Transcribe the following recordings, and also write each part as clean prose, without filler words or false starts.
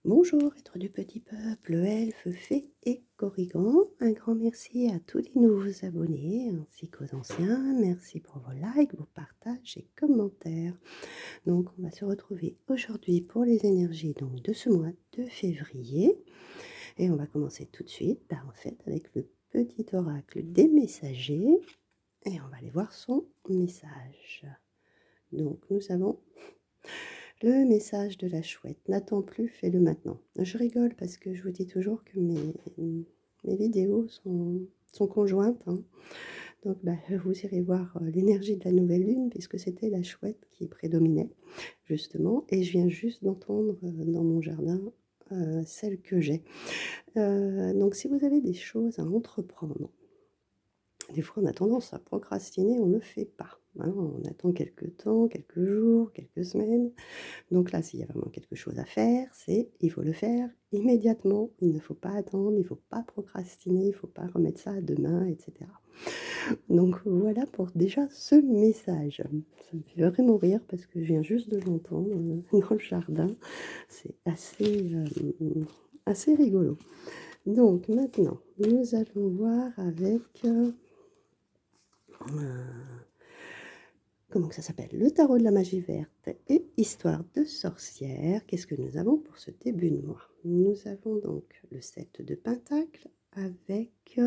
Bonjour, êtres du petit peuple, elfes, fées et corrigans. Un grand merci à tous les nouveaux abonnés ainsi qu'aux anciens. Merci pour vos likes, vos partages et commentaires. Donc, on va se retrouver aujourd'hui pour les énergies de ce mois de février. Et on va commencer tout de suite en fait, avec le petit oracle des messagers. Et on va aller voir son message. Donc, nous avons le message de la chouette. N'attends plus, fais-le maintenant. Je rigole parce que je vous dis toujours que mes vidéos sont conjointes, hein. Donc, vous irez voir l'énergie de la nouvelle lune puisque c'était la chouette qui prédominait, justement. Et je viens juste d'entendre dans mon jardin celle que j'ai. Donc, si vous avez des choses à entreprendre, des fois, on a tendance à procrastiner, on ne le fait pas, hein. On attend quelques temps, quelques jours, quelques semaines. Donc là, s'il y a vraiment quelque chose à faire, il faut le faire immédiatement. Il ne faut pas attendre, il ne faut pas procrastiner, il ne faut pas remettre ça à demain, et cetera. Donc voilà pour déjà ce message. Ça me fait vraiment rire parce que je viens juste de l'entendre dans le jardin. C'est assez rigolo. Donc maintenant, nous allons voir avec comment que ça s'appelle? Le tarot de la magie verte et histoire de sorcière. Qu'est-ce que nous avons pour ce début de mois? Nous avons donc le 7 de Pentacle avec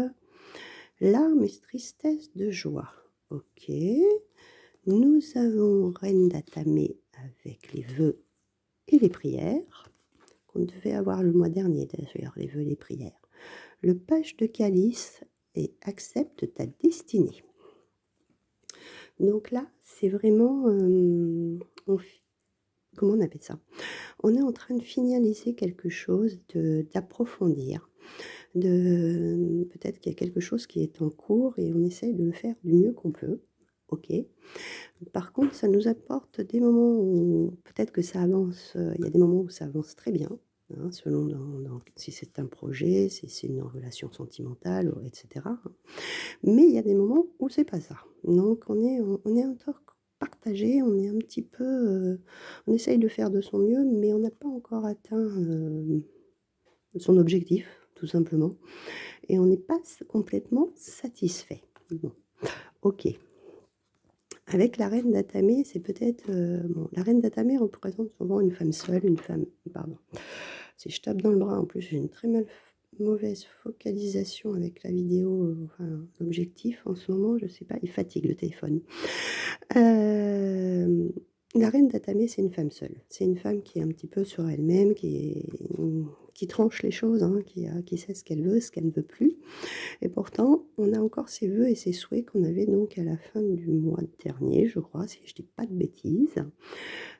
larmes et tristesse de joie. Ok. Nous avons Reine d'Atamé avec les vœux et les prières, qu'on devait avoir le mois dernier d'ailleurs, les vœux et les prières. Le page de calice et accepte ta destinée. Donc là, c'est vraiment, comment on appelle ça? On est en train de finaliser quelque chose, d'approfondir, peut-être qu'il y a quelque chose qui est en cours et on essaye de le faire du mieux qu'on peut. OK. Par contre, ça nous apporte des moments où peut-être que ça avance, il y a des moments où ça avance très bien, hein, selon si c'est un projet, si c'est une relation sentimentale ou et cetera, hein. Mais il y a des moments où c'est pas ça. Donc on est encore partagé, on est un petit peu, on essaye de faire de son mieux, mais on n'a pas encore atteint, son objectif, tout simplement, et on n'est pas complètement satisfait. Bon, OK. Avec la reine d'Atamé, c'est peut-être, bon, la reine d'Atamé représente souvent une femme seule, une femme pardon, si je tape dans le bras, en plus j'ai une très mauvaise focalisation avec la vidéo, enfin l'objectif en ce moment, je sais pas, il fatigue le téléphone. Hem, la reine d'Atamé, c'est une femme seule. C'est une femme qui est un petit peu sur elle-même, qui tranche les choses, hein, qui sait ce qu'elle veut, ce qu'elle ne veut plus. Et pourtant, on a encore ses vœux et ses souhaits qu'on avait donc à la fin du mois dernier, je crois, si je dis pas de bêtises.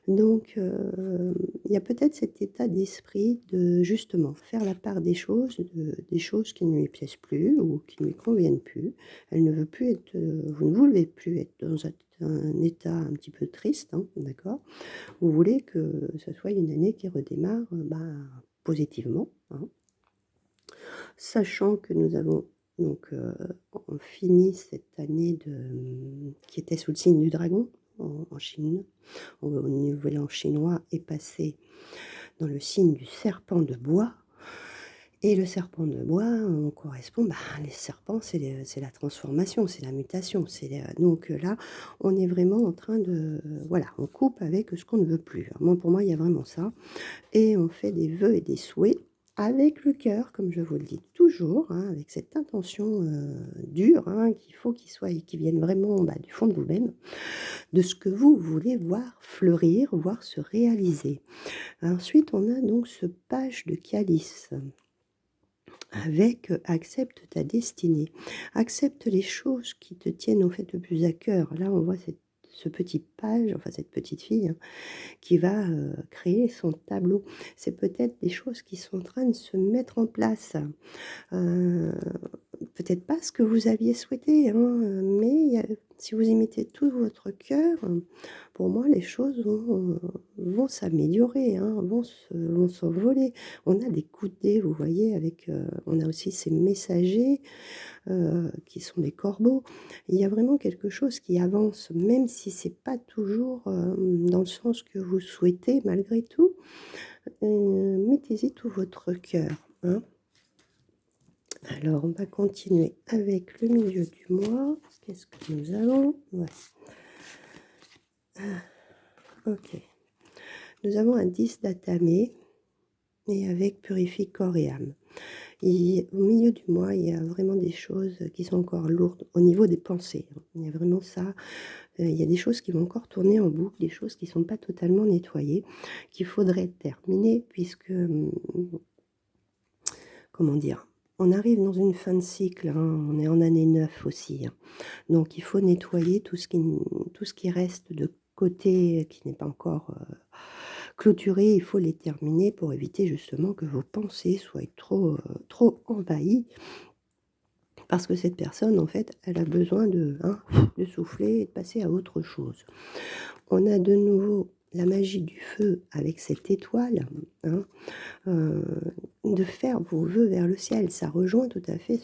Donc, il y a peut-être cet état d'esprit de justement faire la part des choses, des choses qui ne lui plaisent plus ou qui ne lui conviennent plus. Elle ne veut plus être, vous ne voulez plus être dans un état un petit peu triste, hein, d'accord? Vous voulez que ce soit une année qui redémarre, positivement, hein. Sachant que nous avons donc, on finit cette année qui était sous le signe du dragon en Chine. Au nouvel an chinois est passé dans le signe du serpent de bois, et le serpent de bois, on correspond, les serpents, c'est la transformation, c'est la mutation, donc là, on est vraiment en train de, voilà, on coupe avec ce qu'on ne veut plus. Moi, pour moi, il y a vraiment ça, et on fait des vœux et des souhaits avec le cœur, comme je vous le dis toujours, hein, avec cette intention, dure, hein, qu'il faut qu'il vienne vraiment, du fond de vous-même, de ce que vous voulez voir fleurir, voir se réaliser. Ensuite, on a donc ce page de calice avec, accepte ta destinée. Accepte les choses qui te tiennent en fait le plus à cœur. Là, on voit ce petit page, enfin cette petite fille, hein, qui va, créer son tableau. C'est peut-être des choses qui sont en train de se mettre en place. Heu, peut-être pas ce que vous aviez souhaité, hein, mais si vous y mettez tout votre cœur, pour moi les choses vont s'améliorer, hein, vont s'envoler. On a des coups de dés, vous voyez, avec, on a aussi ces messagers, qui sont des corbeaux. Il y a vraiment quelque chose qui avance, même si c'est pas toujours, dans le sens que vous souhaitez malgré tout, mais mettez-y tout votre cœur, hein. Alors, on va continuer avec le milieu du mois. Qu'est-ce que nous avons? Ouais. OK. Nous avons un 10 d'Atame et avec Purifie corps et âme. Au milieu du mois, il y a vraiment des choses qui sont encore lourdes au niveau des pensées, hein. Il y a vraiment ça. Il y a des choses qui vont encore tourner en boucle, des choses qui ne sont pas totalement nettoyées, qu'il faudrait terminer puisque, comment dire? On arrive dans une fin de cycle, hein, on est en année 9 aussi, hein. Donc il faut nettoyer tout ce qui reste de côté, qui n'est pas encore, clôturé. Il faut les terminer pour éviter justement que vos pensées soient trop envahies. Parce que cette personne, en fait, elle a besoin de souffler et de passer à autre chose. On a de nouveau la magie du feu avec cette étoile, hein, heu, de faire vos vœux vers le ciel. Ça rejoint tout à fait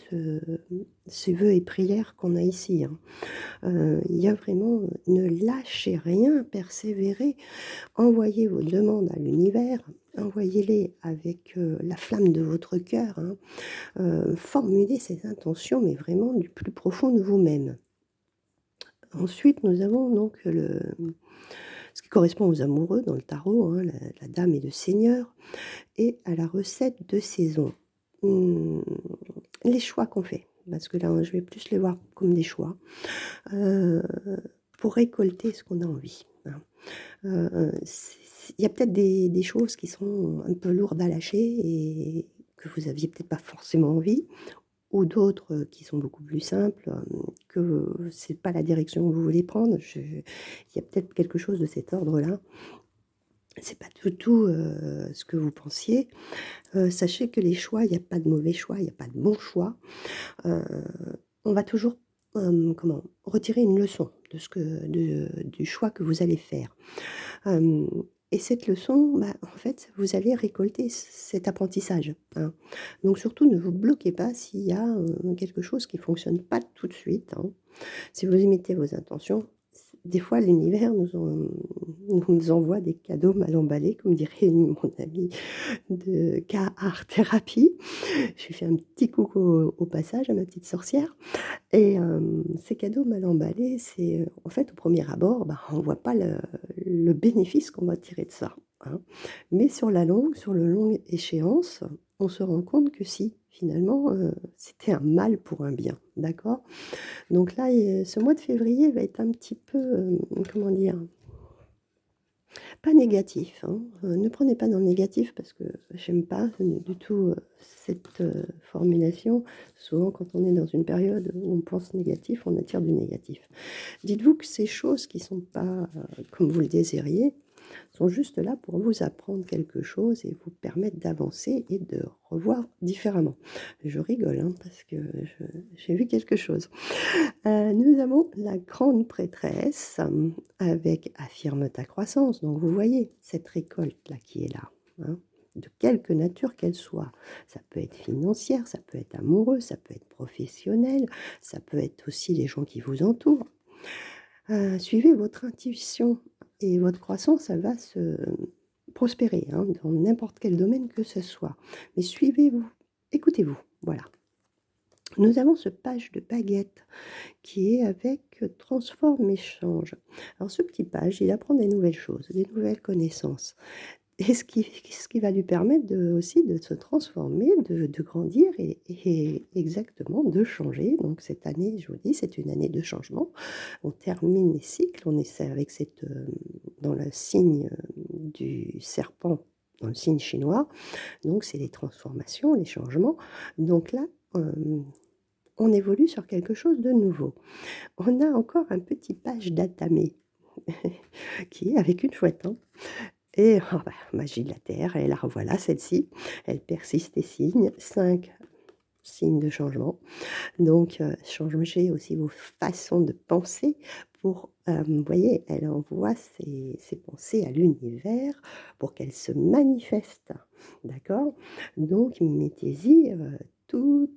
ces vœux et prières qu'on a ici, hein. Il y a vraiment, ne lâchez rien, persévérez, envoyez vos demandes à l'univers, envoyez-les avec, la flamme de votre cœur, hein. Formulez ces intentions, mais vraiment du plus profond de vous-même. Ensuite, nous avons donc ce qui correspond aux amoureux dans le tarot, hein, la dame et le seigneur et à la recette de saison. Mmh, les choix qu'on fait, parce que là, je vais plus les voir comme des choix, heu, pour récolter ce qu'on a envie, hein. Il y a peut-être des choses qui sont un peu lourdes à lâcher et que vous aviez peut-être pas forcément envie. Ou d'autres, qui sont beaucoup plus simples, que c'est pas la direction que vous voulez prendre. Il y a peut-être quelque chose de cet ordre-là. C'est pas du tout, ce que vous pensiez. Sachez que les choix, il y a pas de mauvais choix, il y a pas de bons choix. Heu, on va toujours, retirer une leçon de du choix que vous allez faire. Hem et cette leçon, bah, en fait, vous allez récolter cet apprentissage, hein. Donc surtout, ne vous bloquez pas s'il y a, quelque chose qui fonctionne pas tout de suite, hein. Si vous limitez vos intentions, des fois l'univers nous envoie des cadeaux mal emballés, comme dirait mon ami de K-Art Thérapie. Je lui fais un petit coucou au passage à ma petite sorcière et ces cadeaux mal emballés, c'est, en fait, au premier abord, bah, on ne voit pas le bénéfice qu'on va tirer de ça, hein. Mais sur le longue échéance, on se rend compte que si, finalement, c'était un mal pour un bien, d'accord? Donc là, ce mois de février va être un petit peu, comment dire? Pas négatif, hein, ne prenez pas dans le négatif parce que j'aime pas du tout, cette, formulation. Souvent quand on est dans une période où on pense négatif, on attire du négatif. Dites-vous que ces choses qui sont pas, comme vous le désiriez, sont juste là pour vous apprendre quelque chose et vous permettre d'avancer et de revoir différemment. Je rigole, hein, parce que j'ai vu quelque chose. Nous avons la grande prêtresse, avec affirme ta croissance. Donc vous voyez cette récolte-là qui est là, hein, de quelque nature qu'elle soit. Ça peut être financière, ça peut être amoureux, ça peut être professionnel, ça peut être aussi les gens qui vous entourent. Suivez votre intuition et votre croissance, elle va se prospérer, hein, dans n'importe quel domaine que ce soit. Mais suivez-vous, écoutez-vous, voilà. Nous avons ce page de baguette qui est avec, transforme et change. Alors ce petit page, il apprend des nouvelles choses, des nouvelles connaissances et ce qui va lui permettre aussi de se transformer, de grandir et exactement de changer. Donc cette année, je vous dis, c'est une année de changement. On termine les cycles, on essaie avec dans le signe, du serpent, dans le signe chinois, donc c'est les transformations, les changements. Donc là, on évolue sur quelque chose de nouveau. On a encore un petit page d'Atame qui est avec une chouette, hein, et bah, magie de la terre et la revoilà celle-ci. Elle persiste et signe, 5 signes de changement. Donc changez aussi vos façons de penser pour, vous voyez, elle envoie ses pensées à l'univers pour qu'elles se manifestent, d'accord? Donc mettez-y, tout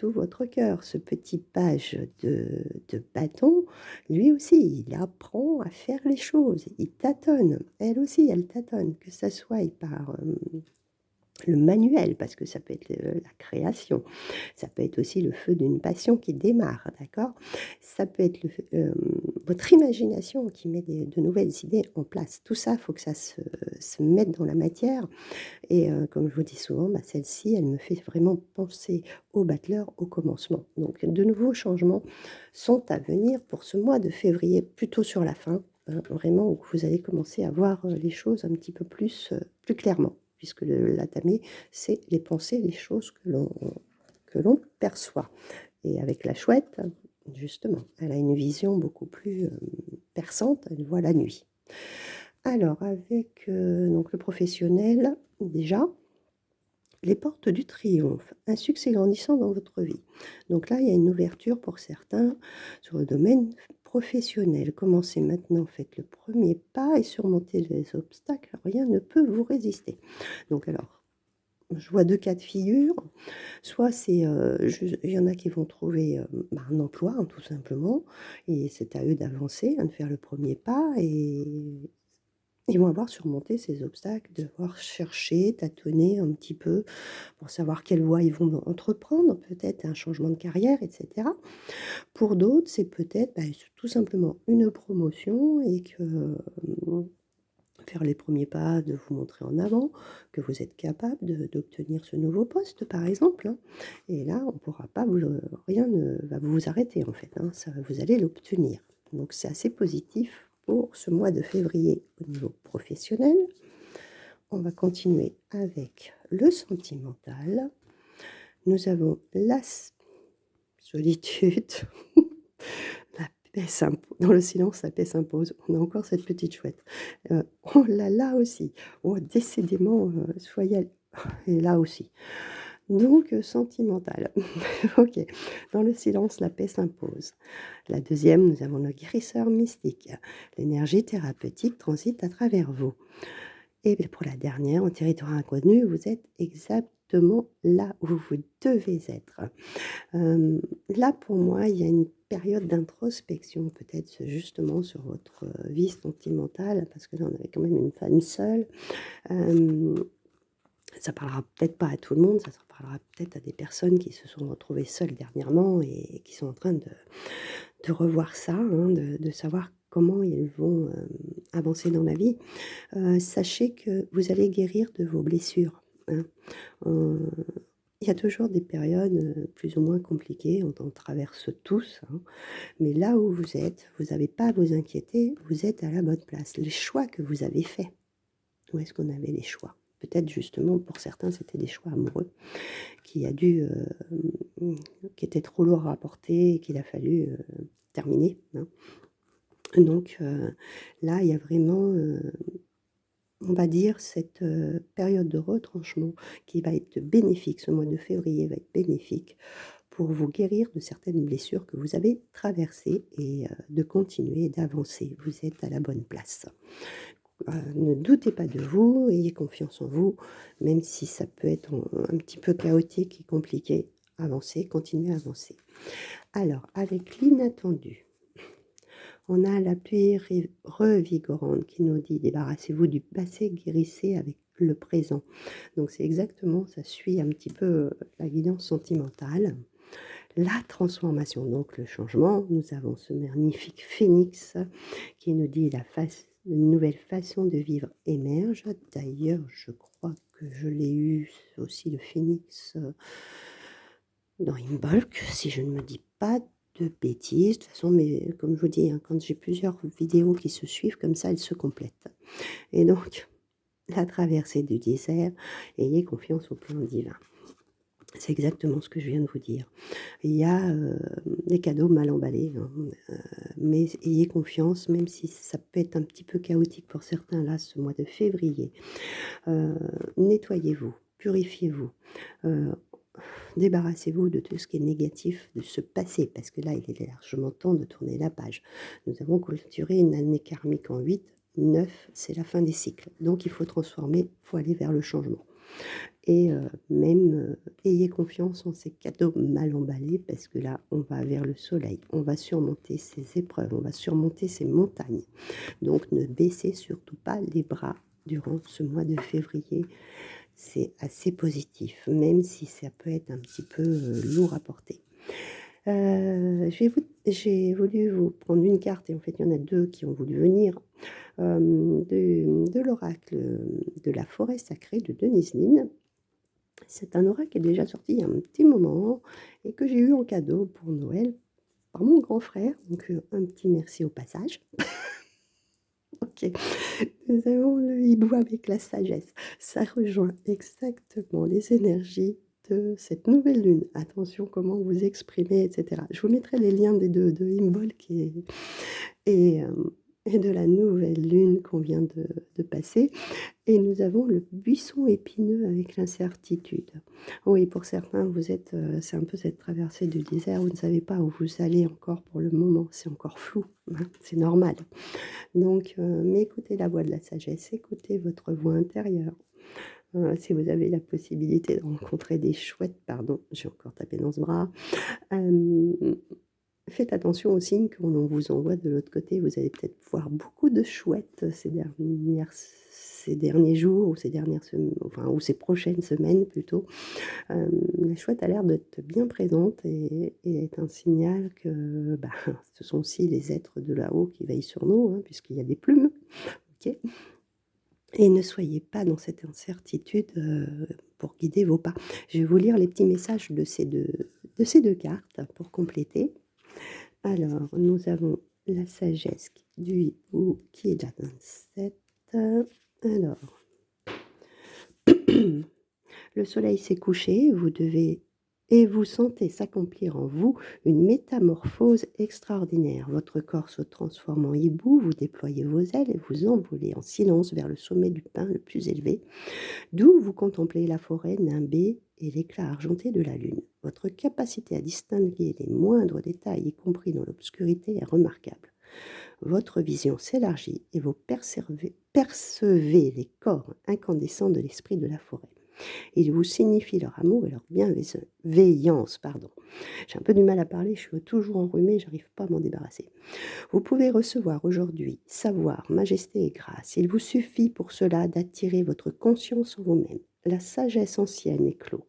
votre cœur. Ce petit page de bâton, lui aussi, il apprend à faire les choses, il tâtonne. Elle aussi, elle tâtonne, que ça soit par, le manuel, parce que ça peut être, la création, ça peut être aussi le feu d'une passion qui démarre, d'accord? Ça peut être votre imagination qui met de nouvelles idées en place. Tout ça, il faut que ça se mette dans la matière et comme je vous dis souvent, bah, celle-ci, elle me fait vraiment penser au battleur au commencement. Donc de nouveaux changements sont à venir pour ce mois de février, plutôt sur la fin, hein, vraiment où vous allez commencer à voir, les choses un petit peu plus clairement. Puisque l'attamé, c'est les pensées, les choses que l'on perçoit. Et avec la chouette, justement, elle a une vision beaucoup plus, perçante, elle voit la nuit. Alors avec, donc le professionnel, déjà, les portes du triomphe, un succès grandissant dans votre vie. Donc là, il y a une ouverture pour certains sur le domaine professionnel. Commencez maintenant, faites le premier pas et surmontez les obstacles, rien ne peut vous résister. Donc alors, je vois 2 cas de figure. Soit c'est, il y en a qui vont trouver, bah, un emploi, hein, tout simplement et c'est à eux d'avancer, hein, de faire le premier pas et ils vont avoir surmonté ces obstacles, devoir chercher, tâtonner un petit peu pour savoir quelle voie ils vont entreprendre, peut-être un changement de carrière et cetera. Pour d'autres, c'est peut-être, bah, tout simplement une promotion et que, faire les premiers pas, de vous montrer en avant, que vous êtes capable d'obtenir ce nouveau poste, par exemple, hein. Et là, on ne pourra pas vous, rien ne va vous arrêter, en fait, hein, ça vous allez l'obtenir. Donc c'est assez positif pour ce mois de février au niveau professionnel. On va continuer avec le sentimental. Nous avons la solitude. La paix s'impose dans le silence, la paix s'impose. On a encore cette petite chouette. On l'a là aussi. Oh décidément, soyez et là aussi. Donc sentimental. OK. Dans le silence, la paix s'impose. La deuxième, nous avons le guérisseur mystique. L'énergie thérapeutique transite à travers vous. Et bien pour la dernière, en territoire inconnu, vous êtes exactement là où vous devez être. Là, pour moi, il y a une période d'introspection, peut-être justement sur votre, vie sentimentale, parce que là, on avait quand même une femme seule. Hem, Ça parlera peut-être pas à tout le monde, ça parlera peut-être à des personnes qui se sont retrouvées seules dernièrement et qui sont en train de revoir ça, hein, de savoir comment ils vont, avancer dans la vie. Sachez que vous allez guérir de vos blessures, hein. Heu, il y a toujours des périodes, plus ou moins compliquées, on en traverse tous, hein, mais là où vous êtes, vous n'avez pas à vous inquiéter, vous êtes à la bonne place. Les choix que vous avez faits, où est-ce qu'on avait les choix? Peut-être justement pour certains, c'était des choix amoureux qui a dû, qui étaient trop lourds à porter et qu'il a fallu, terminer, hein. Donc là, il y a vraiment, on va dire cette, période de retranchement qui va être bénéfique. Ce mois de février va être bénéfique pour vous guérir de certaines blessures que vous avez traversées et de continuer d'avancer. Vous êtes à la bonne place. Ne doutez pas de vous, ayez confiance en vous, même si ça peut être un petit peu chaotique et compliqué. Avancez, continuez à avancer. Alors, avec l'inattendu, on a la pluie revigorante qui nous dit: «Débarrassez-vous du passé, guérissez avec le présent». Donc c'est exactement, ça suit un petit peu, la guidance sentimentale. La transformation, donc le changement, nous avons ce magnifique phénix qui nous dit: «Une nouvelle façon de vivre émerge». D'ailleurs, je crois que je l'ai eu aussi le phénix, dans Imbolc, si je ne me dis pas de bêtises. De toute façon, mais comme je vous dis, hein, quand j'ai plusieurs vidéos qui se suivent comme ça, elles se complètent. Et donc, la traversée du désert, ayez confiance au plan divin. C'est exactement ce que je viens de vous dire. Il y a, des cadeaux mal emballés, hein, mais ayez confiance, même si ça peut être un petit peu chaotique pour certains là, ce mois de février. Nettoyez-vous, purifiez-vous, heu, débarrassez-vous de tout ce qui est négatif de ce passé, parce que là, il est largement temps de tourner la page. Nous avons clôturé une année karmique en 8, 9, c'est la fin des cycles. Donc il faut transformer, il faut aller vers le changement. Et même, ayez confiance en ces cadeaux mal emballés parce que là, on va vers le soleil. On va surmonter ces épreuves, on va surmonter ces montagnes. Donc ne baissez surtout pas les bras durant ce mois de février c'est assez positif, même si ça peut être un petit peu, lourd à porter. J'ai voulu vous prendre une carte et en fait, il y en a 2 qui ont voulu venir, de l'oracle, de la forêt sacrée de Denise Linn. C'est un oracle qui est déjà sorti il y a un petit moment et que j'ai eu en cadeau pour Noël par mon grand frère, donc un petit merci au passage. OK. Nous avons le hibou avec la sagesse. Ça rejoint exactement les énergies de cette nouvelle lune. Attention comment vous exprimez et cetera. Je vous mettrai les liens des 2 de Imbolc et hem et de la nouvelle lune qu'on vient de passer. Et nous avons le buisson épineux avec l'incertitude. Oui, pour certains, vous êtes, c'est un peu cette traversée du désert, vous ne savez pas où vous allez encore pour le moment, c'est encore flou, hein, c'est normal. Donc, mais écoutez la voix de la sagesse, écoutez votre voix intérieure. Si vous avez la possibilité de rencontrer des chouettes, pardon, j'ai encore tapé dans ce bras, hem, faites attention aux signes qu'on vous envoie de l'autre côté. Vous allez peut-être voir beaucoup de chouettes ces derniers jours ou ces dernières enfin, ou ces prochaines semaines plutôt. La chouette a l'air d'être bien présente et est un signal que, bah, ce sont aussi les êtres de là-haut qui veillent sur nous, hein, puisqu'il y a des plumes, OK? Et ne soyez pas dans cette incertitude, pour guider vos pas. Je vais vous lire les petits messages de ces deux cartes pour compléter. Alors, nous avons la sagesse du hibou qui est la 27. Alors, le soleil s'est couché, vous devez et vous sentez s'accomplir en vous une métamorphose extraordinaire. Votre corps se transforme en hibou, vous déployez vos ailes et vous envolez en silence vers le sommet du pin le plus élevé, d'où vous contemplez la forêt nimbée et l'éclat argenté de la lune. Votre capacité à distinguer les moindres détails, y compris dans l'obscurité, est remarquable. Votre vision s'élargit et vous percevez les corps incandescents de l'esprit de la forêt. Il vous signifie leur amour et leur bienveillance. Pardon. J'ai un peu du mal à parler, je suis toujours enrhumée, j'arrive pas à m'en débarrasser. Vous pouvez recevoir aujourd'hui savoir, majesté et grâce. Il vous suffit pour cela d'attirer votre conscience en vous-même. La sagesse ancienne éclot.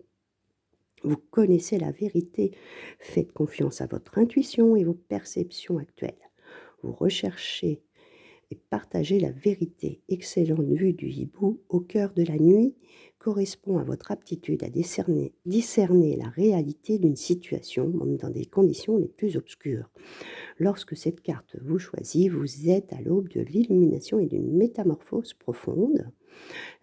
Vous connaissez la vérité, faites confiance à votre intuition et vos perceptions actuelles. Vous recherchez et partagez la vérité. Excellente vue du hibou au cœur de la nuit correspond à votre aptitude à discerner la réalité d'une situation, même dans des conditions les plus obscures. Lorsque cette carte vous choisit, vous êtes à l'aube de l'illumination et d'une métamorphose profonde.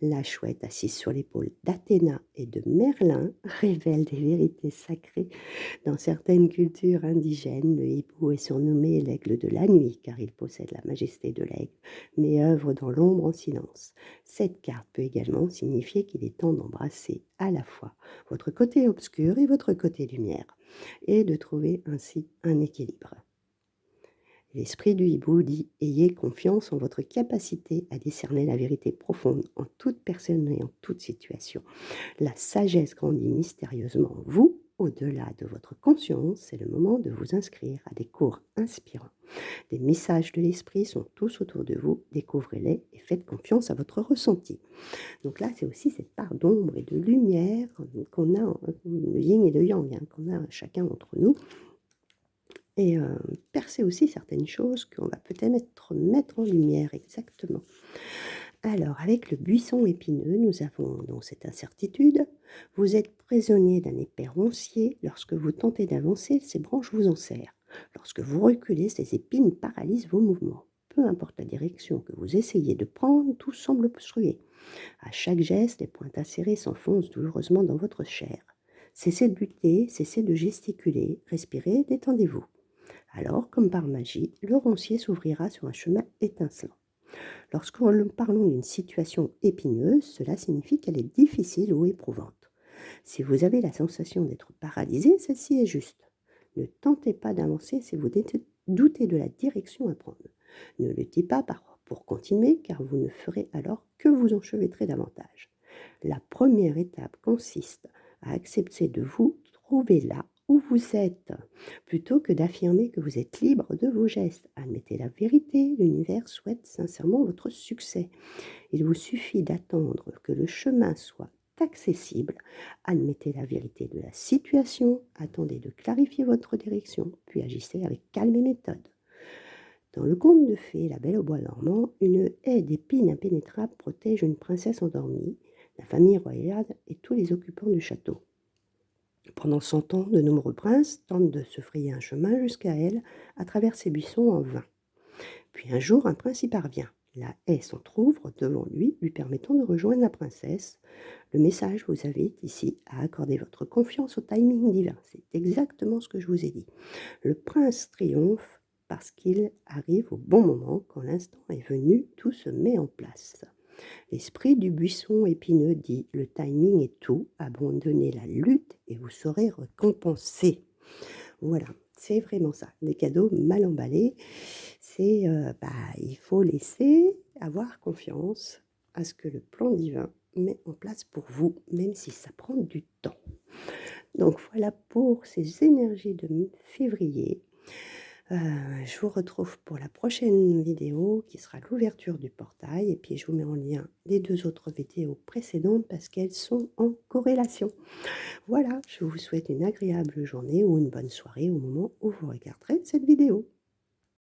La chouette assise sur l'épaule d'Athéna et de Merlin révèle des vérités sacrées. Dans certaines cultures indigènes, le hibou est surnommé l'aigle de la nuit car il possède la majesté de l'aigle, mais œuvre dans l'ombre en silence. Cette carte peut également signifier qu'il est temps d'embrasser à la fois votre côté obscur et votre côté lumière, et de trouver ainsi un équilibre. L'esprit du hibou dit: ayez confiance en votre capacité à discerner la vérité profonde en toute personne et en toute situation. La sagesse grandit mystérieusement en vous. Au-delà de votre conscience, c'est le moment de vous inscrire à des cours inspirants. Des messages de l'esprit sont tous autour de vous. Découvrez-les et faites confiance à votre ressenti. Donc là, c'est aussi cette part d'ombre et de lumière qu'on a, le yin et le yang, hein, qu'on a chacun entre nous. Et percer aussi certaines choses qu'on va peut-être mettre en lumière, exactement. Alors, avec le buisson épineux, nous avons donc cette incertitude. Vous êtes prisonnier d'un épais roncier. Lorsque vous tentez d'avancer, ces branches vous enserrent. Lorsque vous reculez, ces épines paralysent vos mouvements. Peu importe la direction que vous essayez de prendre, tout semble obstrué. À chaque geste, les pointes acérées s'enfoncent douloureusement dans votre chair. Cessez de lutter, cessez de gesticuler, respirez, détendez-vous. Alors, comme par magie, le roncier s'ouvrira sur un chemin étincelant. Lorsque nous parlons d'une situation épineuse, cela signifie qu'elle est difficile ou éprouvante. Si vous avez la sensation d'être paralysé, celle-ci est juste. Ne tentez pas d'avancer si vous doutez de la direction à prendre. Ne luttez pas pour continuer, car vous ne ferez alors que vous enchevêtrer davantage. La première étape consiste à accepter de vous trouver là où vous êtes, plutôt que d'affirmer que vous êtes libre de vos gestes. Admettez la vérité, l'univers souhaite sincèrement votre succès. Il vous suffit d'attendre que le chemin soit accessible. Admettez la vérité de la situation, attendez de clarifier votre direction, puis agissez avec calme et méthode. Dans le conte de fées La Belle au bois dormant, une haie d'épines impénétrables protège une princesse endormie, la famille royale et tous les occupants du château. Pendant 100 ans, de nombreux princes tentent de se frayer un chemin jusqu'à elle à travers ces buissons en vain. Puis un jour, un prince y parvient. La haie s'entr'ouvre devant lui, lui permettant de rejoindre la princesse. Le message vous invite ici à accorder votre confiance au timing divin. C'est exactement ce que je vous ai dit. Le prince triomphe parce qu'il arrive au bon moment. Quand l'instant est venu, tout se met en place. L'esprit du buisson épineux dit: le timing est tout, abandonnez la lutte et vous serez récompensé. Voilà, c'est vraiment ça. Des cadeaux mal emballés, c'est, il faut laisser avoir confiance à ce que le plan divin met en place pour vous, même si ça prend du temps. Donc voilà pour ces énergies de février. Heu, je vous retrouve pour la prochaine vidéo qui sera l'ouverture du portail et puis je vous mets en lien les 2 autres vidéos précédentes parce qu'elles sont en corrélation. Voilà, je vous souhaite une agréable journée ou une bonne soirée au moment où vous regarderez cette vidéo.